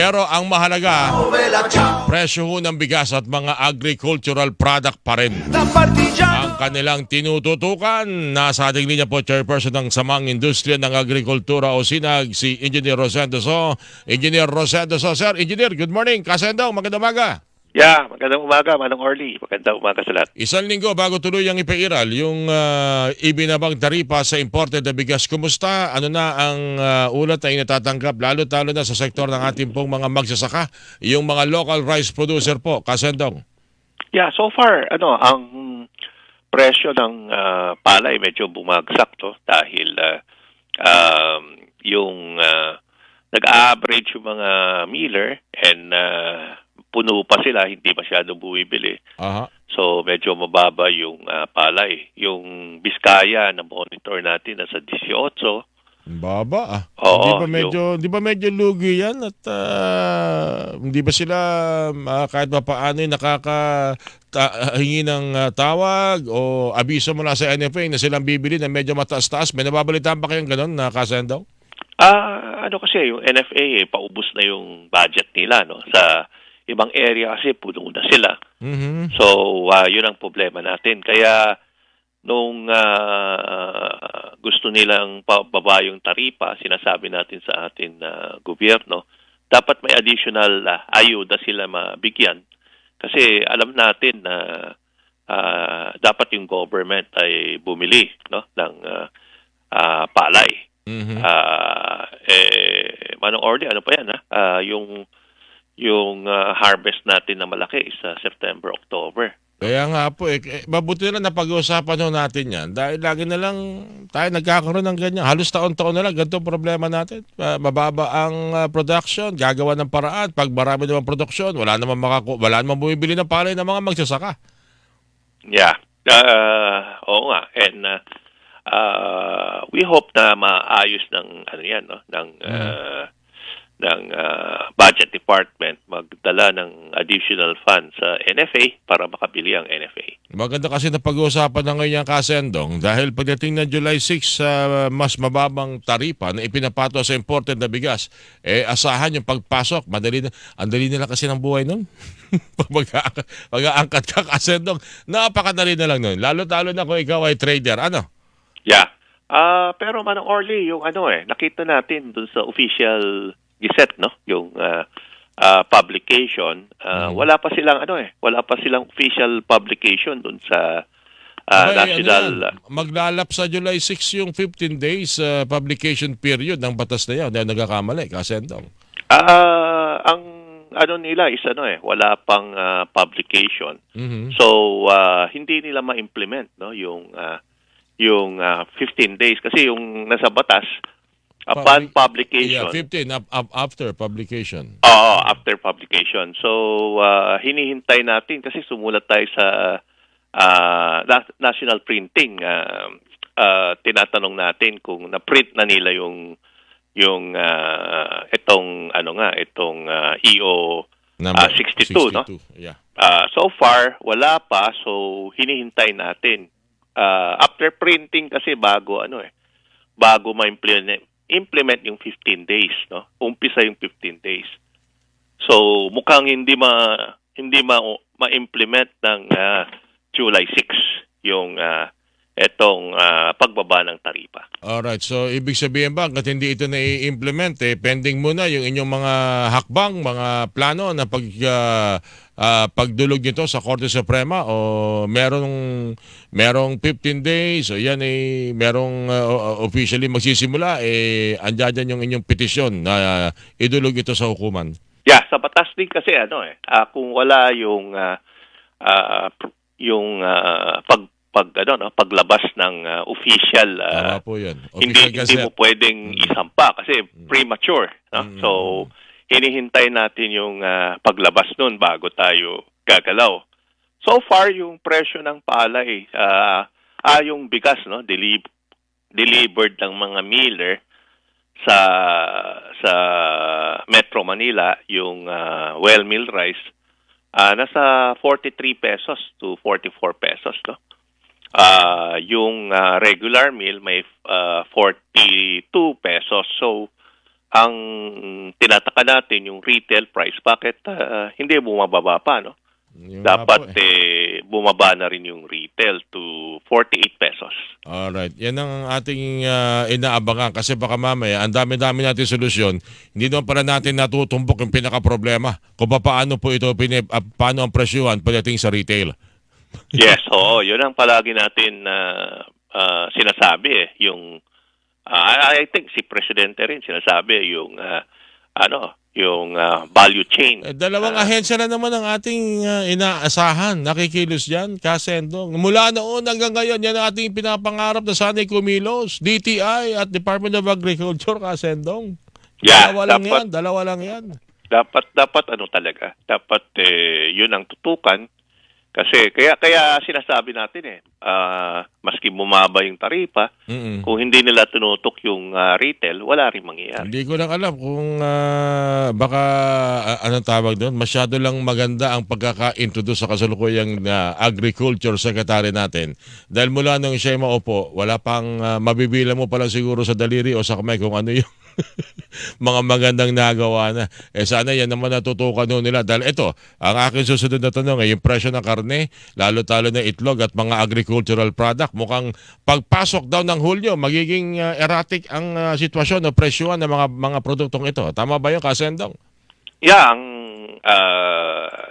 Pero ang mahalaga, presyo ho ng bigas at mga agricultural product pa rin ang kanilang tinututukan. Nasa ating linya po, Chairperson ng Samang Industriya ng Agrikultura o SINAG, si Engineer Rosendo So. Engineer Rosendo So. Sir, Engineer, good morning. Kasendong, magandang umaga. Yeah, magandang umaga, Manong Orly. Magandang umaga sa lahat. Isang linggo bago tuluyang ipairal yung ibinabang taripa sa imported na bigas. Kumusta? Ano na ang ulat na inatatanggap, lalo-talo na sa sektor ng ating pong mga magsasaka, yung mga local rice producer po, Kasendong? Yeah, so far, ang presyo ng palay medyo bumagsak to dahil yung nag-average yung mga miller and puno pa sila, hindi masyadong bumibili. Aha. So medyo mababa yung palay. Yung Biskaya na monitor natin nasa 18. Baba ah. Oo, Di ba medyo lugi yan at hindi ba sila kahit pa paano hingi ng tawag o abiso mula sa NFA na silang bibili na medyo mataas-taas? May nababalitaan pa kayong ganun na Kasendong? Kasi yung NFA paubos na yung budget nila sa ibang area kasi puno na sila. Mm-hmm. So, yun ang problema natin. Kaya, nung gusto nilang pababa yung taripa, sinasabi natin sa atin gobyerno, dapat may additional ayuda sila mabigyan. Kasi alam natin na dapat yung government ay bumili ng palay. Mm-hmm. Manong Orly, ano pa yan? Yung harvest natin na malaki is September, October. Kaya nga po, mabuti na napag-uusapan ho natin yan dahil lagi na lang tayo nagkakaroon ng ganyan. Halos taon-taon na lang, ganito problema natin. Mababa ang production, gagawa ng paraan. Pag marami naman production, wala naman bumibili ng palay ng mga magsasaka. Yeah. Oo nga. And we hope na maayos ng ng budget department magdala ng additional funds sa NFA para makabili ang NFA. Maganda kasi na pag-uusapan na ngayon yung Kasendong dahil pagdating ng July 6 mas mababang taripa na ipinapato sa imported na bigas, asahan yung pagpasok. Ang dali nila kasi ng buhay nun. Pag mag-aangkat ka Kasendong, napakadali na lang nun. Lalo-talo na kung ikaw ay trader. Ano? Yeah. Pero Manong Orly, yung nakita natin dun sa official Gazette, yung publication, wala pa silang official publication dun sa national. Maglalap sa July 6 yung 15 days publication period ng batas na yan. Dahil nagkakamali, Kasendong. Ang nila is wala pang publication. Mm-hmm. So hindi nila ma-implement yung 15 days kasi yung nasa batas upon publication. Yeah, 15 after publication. After publication. So, hinihintay natin kasi sumulat tayo sa national printing. Tinatanong natin kung na-print na nila yung itong EO 62, 62, Yeah. So far, wala pa. So, hinihintay natin. After printing kasi bago ma-implement yung 15 days, umpisa yung 15 days. So mukhang hindi ma-implement ng July 6 yung etong pagbaba ng taripa. Alright, so ibig sabihin ba hangga't hindi ito na-i-implement, pending muna yung inyong mga hakbang, mga plano na pagdulog nito sa Korte Suprema o merong 15 days o yan merong officially magsisimula andyan dyan yung inyong petisyon na idulog ito sa hukuman? Yeah, sa batas din kasi kung wala yung paglabas ng official po yan. Hindi mo pwedeng isampa kasi premature, So hinihintay natin yung paglabas nun bago tayo gagalaw. So far yung presyo ng palay yung bigas delivered ng mga miller sa Metro Manila, yung well mill rice nasa 43 pesos to 44 pesos yung regular meal may 42 pesos. So ang tinataka natin yung retail price, bakit hindi bumababa pa, no? Yun nga po Dapat bumaba na rin yung retail to 48 pesos. Alright. Yan ang ating inaabangan kasi baka mamaya ang dami-dami natin solusyon. Hindi naman pala natin natutumbok yung pinaka-problema kung paano po ito, paano ang presyuhan pagdating sa retail. Yes, oo. Yun ang palagi natin sinasabi yung I think si Presidente rin sinasabi yung yung value chain. Dalawang ahensya na naman ang ating inaasahan. Nakikilos dyan, Kasendong. Mula noon hanggang ngayon, yan ang ating pinapangarap na sana'y kumilos. DTI at Department of Agriculture, Kasendong. Yeah, Dalawa lang yan. Dapat ano talaga? Dapat yun ang tutukan. Kasi kaya sinasabi natin maski bumaba yung taripa, kung hindi nila tinutok yung retail, wala rin mangyayari. Hindi ko lang alam kung baka anong tawag doon, masyado lang maganda ang pagkaka-introduce sa kasalukuyang agriculture secretary natin. Dahil mula nung siya maupo, wala pang mabibila mo pala siguro sa daliri o sa kamay kung ano yung mga magandang nagawa na. Sana yan naman natutukan nila. Dahil ito, ang aking susunod na tanong ay yung presyo ng karne, lalo-talo na itlog at mga agricultural product. Mukhang pagpasok daw ng Hulyo, magiging erratic ang sitwasyon o presyohan ng mga produktong ito. Tama ba yun, Kasendong? Yeah, ang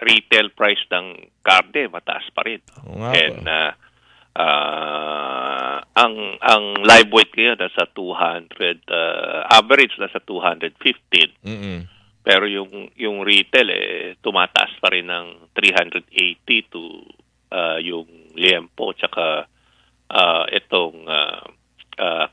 retail price ng karne mataas pa rin. And ang live weight ngayon nasa 200, average nasa 215. Pero yung retail tumataas pa rin ng 380 to yung liempo tsaka itong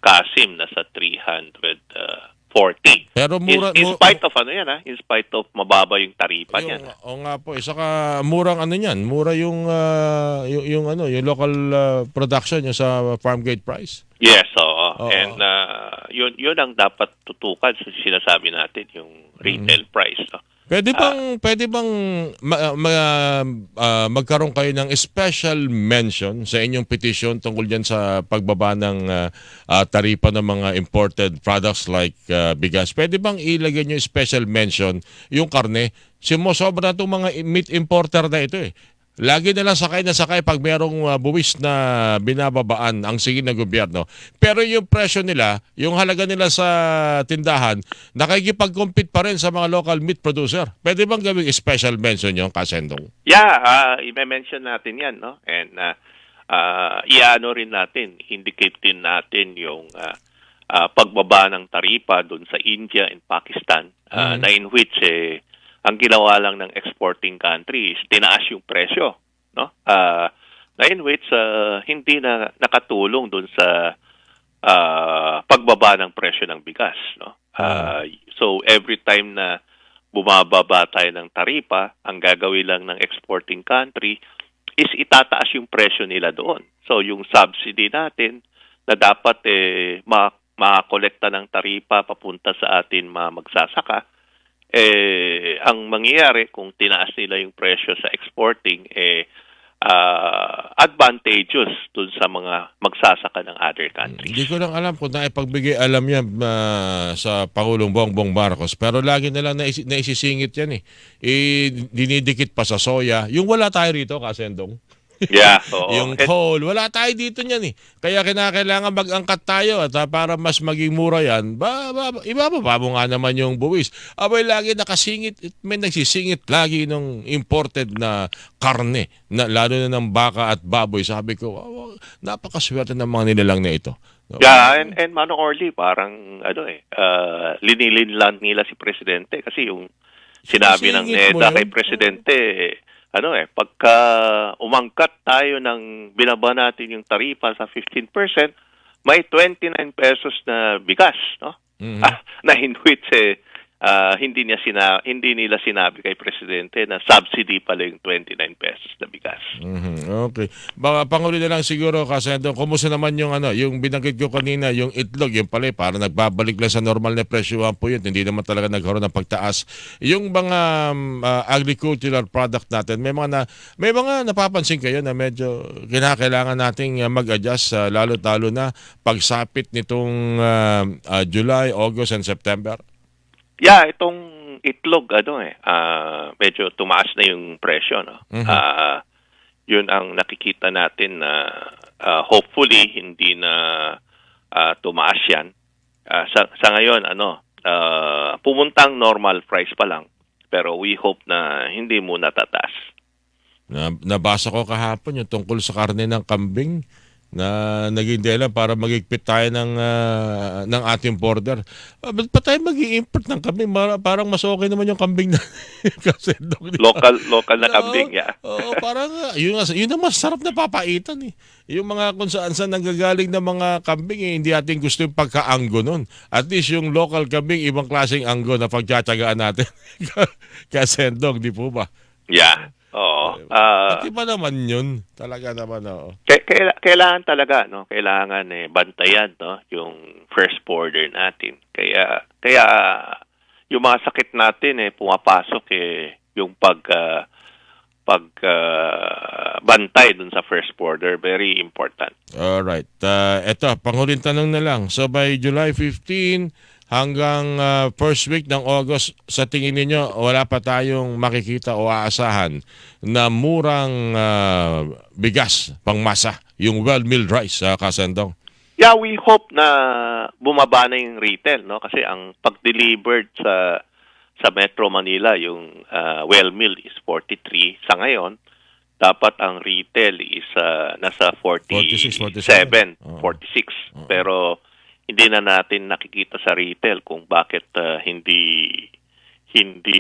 kasim nasa 340. Pero mura in spite of in spite of mababa yung taripa niyan. Oo nga po, saka murang ano niyan, mura yung yung local production yung sa farm gate price. Yes, oo. And yun ang dapat tutukan sa sinasabi natin yung retail price. No? Pwede bang magkaroon kayo ng special mention sa inyong petition tungkol diyan sa pagbaba ng taripa ng mga imported products like bigas? Pwede bang ilagay niyo special mention yung karne? Sumusobra na itong mga meat importer na ito Lagi na lang sakay na sakay pag mayroong buwis na binababaan ang sige ng gobyerno. Pero yung presyo nila, yung halaga nila sa tindahan, nakikipag-compete pa rin sa mga local meat producer. Pwede bang gawing special mention yung Kasendong? Yeah, i-mention natin yan, no? And iano rin natin, indicate din natin yung pagbaba ng taripa doon sa India and Pakistan, na in which ang ginawa lang ng exporting country is tinaas yung presyo, no? Na in which hindi na nakatulong doon sa pagbaba ng presyo ng bigas, no? So every time na bumababa tayo ng taripa, ang gagawin lang ng exporting country is itataas yung presyo nila doon. So yung subsidy natin na dapat makakolekta ng taripa papunta sa atin mga magsasaka, ang mangyayari kung tinaas nila yung presyo sa exporting advantageous dun sa mga magsasaka ng other countries. Hindi ko lang alam kung naipagbigay alam yan sa Pangulong Bongbong Marcos, pero lagi na lang naisisingit yan dinidikit pa sa soya. Yung wala tayo rito, Kasendong. Yeah, oo. Yung coal, wala tayo dito niyan Kaya kinakailangan mag-angkat tayo at para mas maging mura yan, ibababa mo nga naman yung buwis. Abay lagi nakasingit, may nagsisingit lagi ng imported na karne, lalo na ng baka at baboy. Sabi ko, napakaswerte ng mga nilalang na ito. Yeah, and Manong Orly, parang linilin lang nila si Presidente kasi yung sinabi ng NEDA kay Presidente, pagka umangkat tayo ng binaba natin yung taripa sa 15%, may 29 pesos na bigas, no? Na in which hindi nila sinabi kay Presidente na subsidy pala yung 29 pesos na bigas. Okay. Baka Pangulo na lang siguro, Kasendong, kumusta naman yung yung binanggit ko kanina, yung itlog, yung pala para nagbabalik lang sa normal na presyohan po yun. Hindi naman talaga nagkaroon ng pagtaas. Yung mga agricultural product natin, may mga napapansin kayo na medyo kinakailangan nating mag-adjust, lalo-talo na pagsapit nitong July, August, and September? Yeah, itong itlog, medyo tumaas na yung presyo, no? Yun ang nakikita natin na hopefully hindi na tumaas yan. Sa ngayon, pumuntang normal price pa lang. Pero we hope na hindi muna tataas. Nabasa ko kahapon yung tungkol sa karne ng kambing na naging dahilan para magigpit tayo ng ating border. Ba't pa tayo mag-i-import ng kambing? Parang mas okay naman yung kambing na kasi Local na kambing, yeah. Oo, parang yun ang masarap na papaitan eh. Yung mga kung saan nanggagaling na mga kambing hindi ating gusto yung pagka-anggo nun. At least yung local kambing, ibang klaseng anggo na pagtsatsagaan natin. Kasendong, di po ba? Yeah. Oo. Pati ba naman yun? Talaga naman, oo. Kailangan talaga, no? Kailangan bantayan, no? Yung first border natin. Kaya yung mga sakit natin pumapasok yung bantay dun sa first border, very important. Alright. Eto, panghuling tanong na lang. So by July 15 hanggang first week ng August, sa tingin ninyo, wala pa tayong makikita o aasahan na murang bigas, pangmasa, yung well-milled rice sa Kasendong? Yeah, we hope na bumaba na yung retail, no? Kasi ang pag-delivered sa Metro Manila, yung well-milled is 43 sa ngayon. Dapat ang retail is nasa 47, 46. Pero hindi na natin nakikita sa retail kung bakit hindi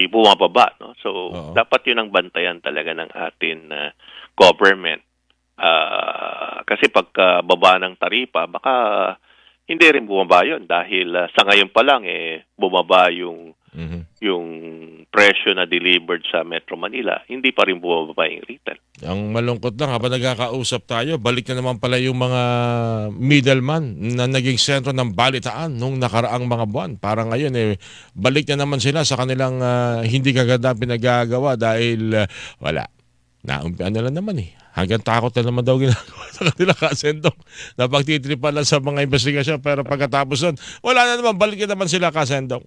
bumababa, no? So dapat 'yun ang bantayan talaga ng atin government. Kasi pagka baba ng taripa, baka hindi rin bumaba 'yun dahil sa ngayon pa lang bumaba yung presyo na delivered sa Metro Manila, hindi pa rin bumababa yung retail. Ang malungkot lang, habang nagkakausap tayo, balik na naman pala yung mga middleman na naging sentro ng balitaan nung nakaraang mga buwan. Parang ngayon, balik na naman sila sa kanilang hindi kaganda pinagagawa dahil wala. Naumpian na lang naman Hanggang takot na naman daw ginagawa sa kanila Kasendong na pagtitripan lang sa mga investigasyon, pero pagkatapos nun, wala na naman, balik na naman sila Kasendong.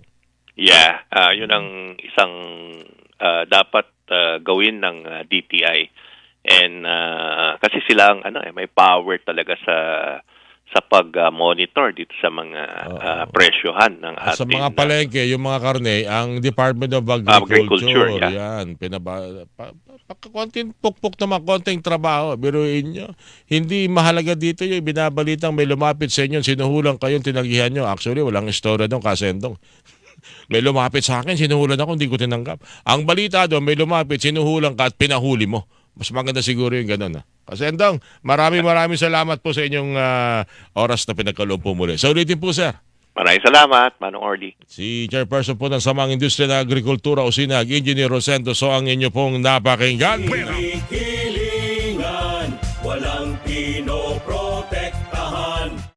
Yeah, yun ang isang dapat gawin ng DTI. And kasi sila ang may power talaga sa pag-monitor dito sa mga presyohan ng ating... Sa mga palengke, yung mga karne, ang Department of Agriculture, yan, konting pukpok naman, konting trabaho, biruin nyo. Hindi mahalaga dito yung binabalitang may lumapit sa inyo, sinuhulang kayo, tinanggihan nyo. Actually, walang istorya doon, Kasendong. May lumapit sa akin, sinuhulan ako, hindi ko tinanggap. Ang balita doon, may lumapit, sinuhulan ka at pinahuli mo. Mas maganda siguro yung ganun. Kasendong, maraming salamat po sa inyong oras na pinagkaloob po muli. So ulitin po, sir. Maraming salamat, Manong Orly. Si Chairperson po ng Samang Industriya ng Agrikultura, Osinag, Engineer Rosendo, so ang inyo pong napakinggan.